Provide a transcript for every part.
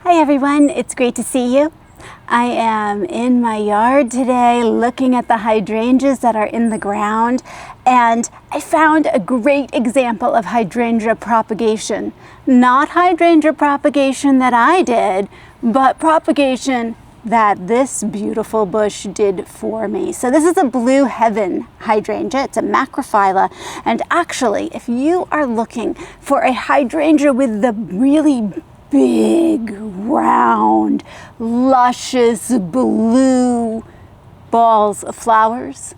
Hi everyone, it's great to see you. I am in my yard today looking at the hydrangeas that are in the ground, and I found a great example of hydrangea propagation. Not hydrangea propagation that I did, but propagation that this beautiful bush did for me. So this is a blue heaven hydrangea. It's a macrophylla, and actually if you are looking for a hydrangea with the really big, round, luscious blue balls of flowers,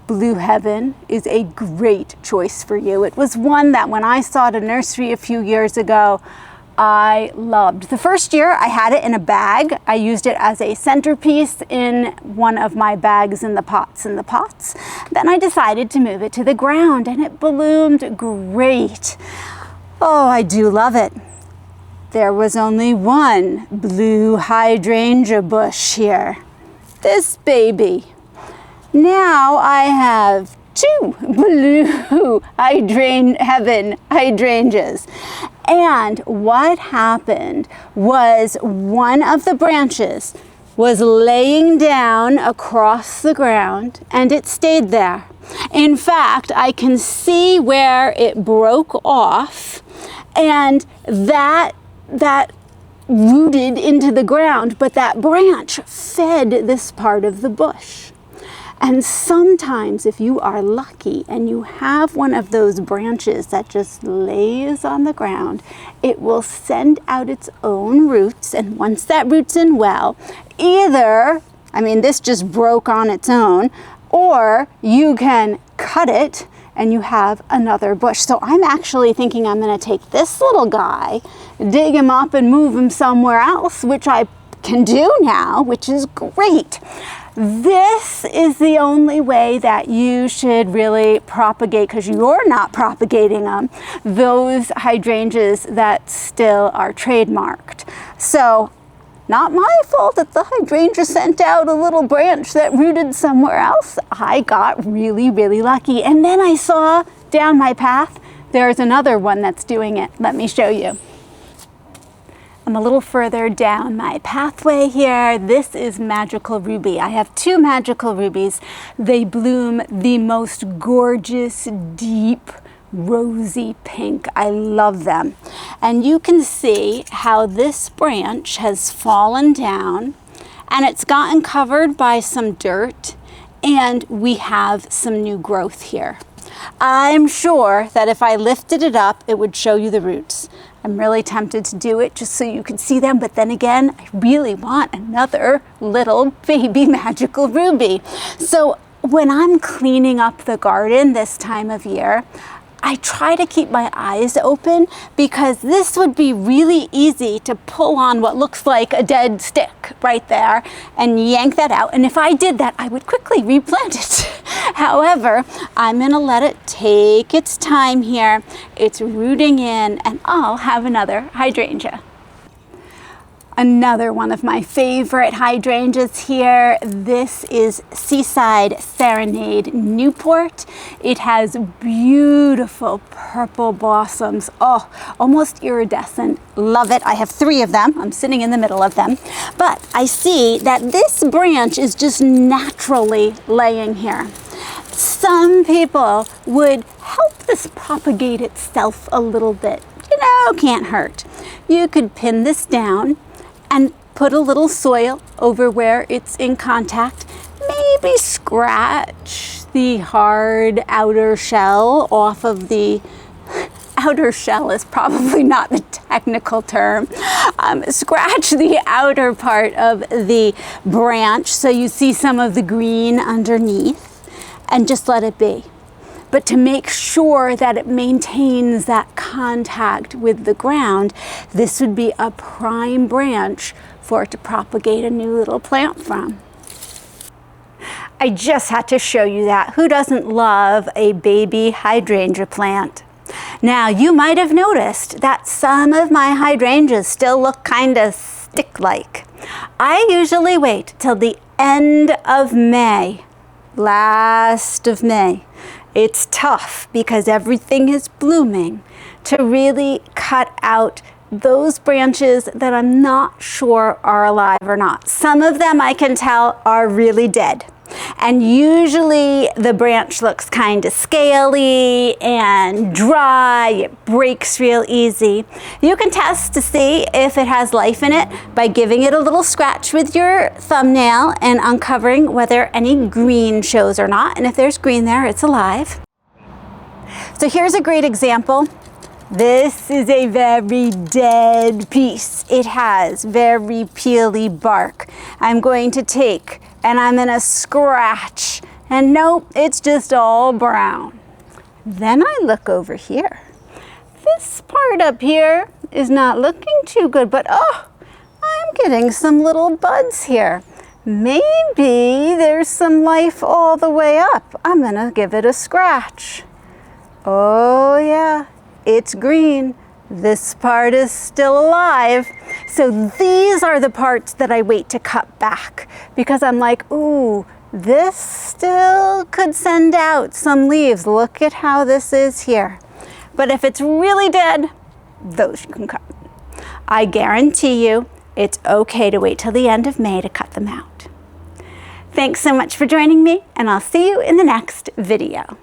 Blue Heaven is a great choice for you. It was one that when I saw at a nursery a few years ago, I loved. The first year I had it in a bag. I used it as a centerpiece in one of my bags in the pots. Then I decided to move it to the ground and it bloomed great. Oh, I do love it. There was only one blue hydrangea bush here. This baby. Now I have two blue heaven hydrangeas. And what happened was one of the branches was laying down across the ground and it stayed there. In fact, I can see where it broke off, and that rooted into the ground, but that branch fed this part of the bush. And sometimes if you are lucky and you have one of those branches that just lays on the ground, it will send out its own roots. And once that roots in well, this just broke on its own, or you can cut it and you have another bush. So I'm actually thinking I'm going to take this little guy, dig him up and move him somewhere else, which I can do now, which is great. This is the only way that you should really propagate, because you're not propagating them, those hydrangeas that still are trademarked. So not my fault that the hydrangea sent out a little branch that rooted somewhere else. I got really, really lucky. And then I saw down my path, there's another one that's doing it. Let me show you. I'm a little further down my pathway here. This is Magical Ruby. I have two Magical Rubies. They bloom the most gorgeous, deep, rosy pink. I love them. And you can see how this branch has fallen down and it's gotten covered by some dirt, and we have some new growth here. I'm sure that if I lifted it up, it would show you the roots. I'm really tempted to do it just so you can see them, but then again, I really want another little baby Magical Ruby. So when I'm cleaning up the garden this time of year, I try to keep my eyes open, because this would be really easy to pull on what looks like a dead stick right there and yank that out. And if I did that, I would quickly replant it. However, I'm going to let it take its time here. It's rooting in, and I'll have another hydrangea. Another one of my favorite hydrangeas here. This is Seaside Serenade Newport. It has beautiful purple blossoms. Oh, almost iridescent. Love it. I have three of them. I'm sitting in the middle of them. But I see that this branch is just naturally laying here. Some people would help this propagate itself a little bit. Can't hurt. You could pin this down and put a little soil over where it's in contact. Maybe scratch the hard outer shell off of the outer shell is probably not the technical term. Scratch the outer part of the branch so you see some of the green underneath, and just let it be. But to make sure that it maintains that contact with the ground, this would be a prime branch for it to propagate a new little plant from. I just had to show you that. Who doesn't love a baby hydrangea plant? Now, you might have noticed that some of my hydrangeas still look kind of stick-like. I usually wait till the end of May, last of May. It's tough because everything is blooming to really cut out those branches that I'm not sure are alive or not. Some of them I can tell are really dead. And usually the branch looks kind of scaly and dry, it breaks real easy. You can test to see if it has life in it by giving it a little scratch with your thumbnail and uncovering whether any green shows or not. And if there's green there, it's alive. So here's a great example. This is a very dead piece. It has very peely bark. I'm going to take and I'm going to scratch, and nope, it's just all brown. Then I look over here. This part up here is not looking too good, but oh, I'm getting some little buds here. Maybe there's some life all the way up. I'm going to give it a scratch. Oh yeah, it's green. This part is still alive. So these are the parts that I wait to cut back because I'm like, ooh, this still could send out some leaves. Look at how this is here. But if it's really dead, those you can cut. I guarantee you it's okay to wait till the end of May to cut them out. Thanks so much for joining me, and I'll see you in the next video.